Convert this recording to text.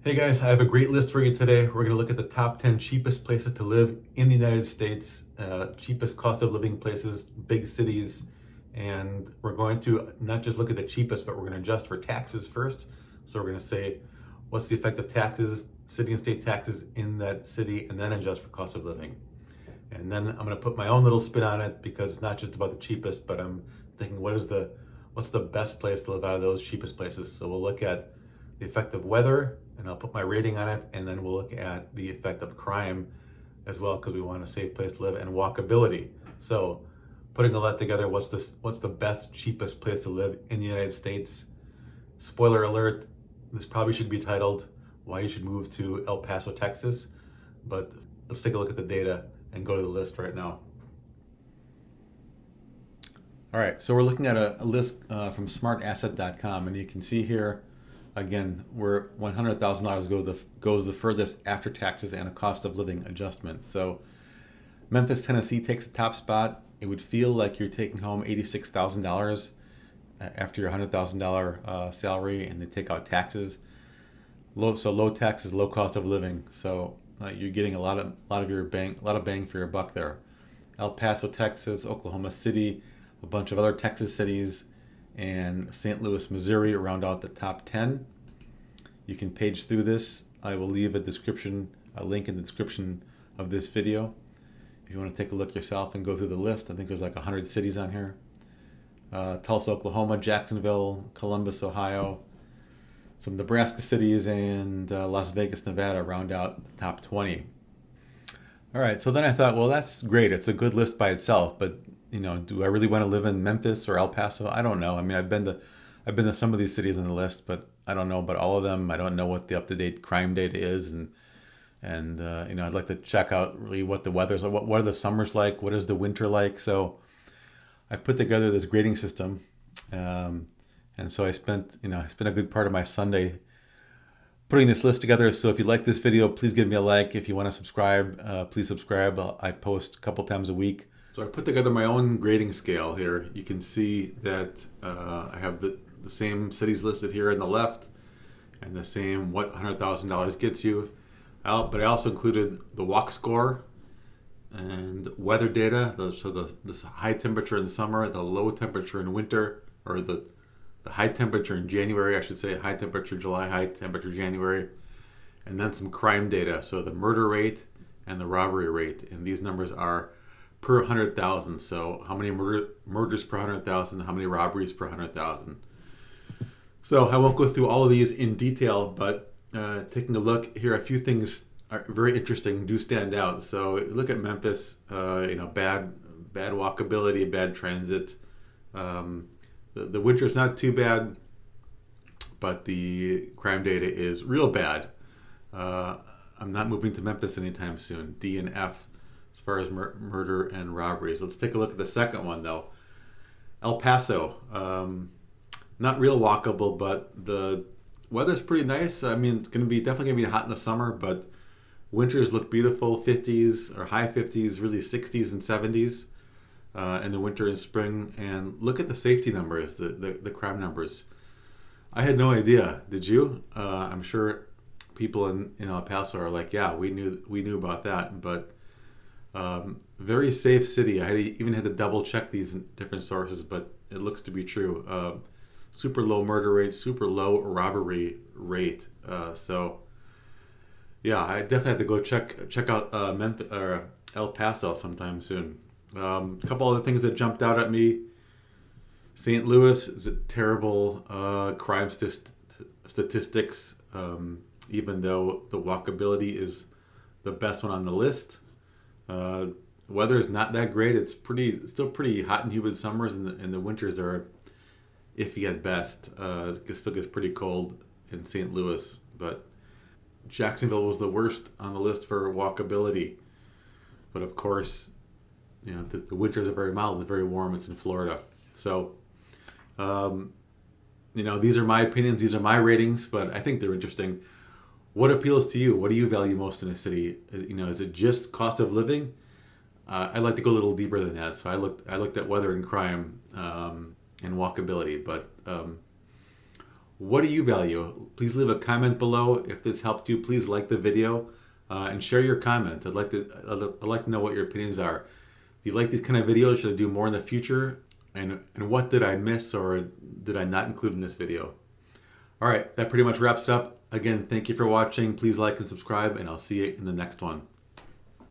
Hey guys, I have a great list for you today. We're going to look at the top 10 cheapest places to live in the United States, cheapest cost of living places, big cities, and we're going to not just look at the cheapest, but we're going to adjust for taxes first. So we're going to say, what's the effect of taxes, city and state taxes in that city, and then adjust for cost of living. And then I'm going to put my own little spin on it because it's not just about the cheapest, but I'm thinking, what's the best place to live out of those cheapest places? So we'll look at the effect of weather, and I'll put my rating on it, and then we'll look at the effect of crime as well, because we want a safe place to live, and walkability. So putting all that together, what's the best, cheapest place to live in the United States? Spoiler alert, this probably should be titled Why You Should Move to El Paso, Texas, but let's take a look at the data and go to the list right now. All right, so we're looking at a list from smartasset.com, and you can see here, again, where $100,000 goes the furthest after taxes and a cost of living adjustment. So Memphis, Tennessee takes the top spot. It would feel like you're taking home $86,000 after your $100,000 salary, and they take out taxes. Low taxes, low cost of living. So you're getting a lot of bang for your buck there. El Paso, Texas, Oklahoma City, a bunch of other Texas cities, and St. Louis, Missouri round out the top 10. You can page through this. I will leave a link in the description of this video if you want to take a look yourself and go through the list. I think there's like 100 cities on here. Tulsa, Oklahoma, Jacksonville, Columbus, Ohio, some Nebraska cities, and Las Vegas, Nevada round out the top 20. All right, so then I thought, well, that's great. It's a good list by itself, but do I really want to live in Memphis or El Paso? I don't know. I mean, I've been to some of these cities on the list, but I don't know about all of them. I don't know what the up-to-date crime data is, and I'd like to check out really what the weather's like. What are the summers like? What is the winter like? So I put together this grading system, and so I spent a good part of my Sunday putting this list together. So if you like this video, please give me a like. If you want to subscribe, please subscribe. I post a couple times a week. So I put together my own grading scale here. You can see that I have the same cities listed here on the left, and the same what $100,000 gets you. But I also included the walk score and weather data. So the high temperature in the summer, the low temperature in winter, or the high temperature in January, I should say, high temperature July, high temperature January, and then some crime data. So the murder rate and the robbery rate, and these numbers are per 100,000. So how many murders per 100,000, how many robberies per 100,000. So I won't go through all of these in detail, but taking a look here, a few things are very interesting, do stand out. So look at Memphis, bad walkability, bad transit. The winter is not too bad, but the crime data is real bad. I'm not moving to Memphis anytime soon. D and F as far as murder and robberies. Let's take a look at the second one, though. El Paso. Not real walkable, but the weather's pretty nice. I mean, it's definitely going to be hot in the summer, but winters look beautiful, 50s or high 50s, really 60s and 70s in the winter and spring. And look at the safety numbers, the crime numbers. I had no idea. Did you? I'm sure people in El Paso are like, yeah, we knew about that, but very safe city. I even had to double check these different sources, but it looks to be true. Super low murder rate, super low robbery rate. So yeah, I definitely have to go check out Memphis or El Paso sometime soon. A couple other things that jumped out at me. St. Louis is a terrible crime statistics, even though the walkability is the best one on the list. Weather is not that great. It's still pretty hot and humid summers, and the winters are iffy at best. It still gets pretty cold in St. Louis, but Jacksonville was the worst on the list for walkability. But of course, the winters are very mild. It's very warm. It's in Florida. So, these are my opinions. These are my ratings, but I think they're interesting. What appeals to you? What do you value most in a city? Is it just cost of living? I'd like to go a little deeper than that. So I looked at weather and crime and walkability. But What do you value? Please leave a comment below. If this helped you, please like the video and share your comments. I'd like to know what your opinions are. If you like these kind of videos, should I do more in the future? And what did I miss or did I not include in this video? All right, that pretty much wraps it up. Again, thank you for watching. Please like and subscribe, and I'll see you in the next one.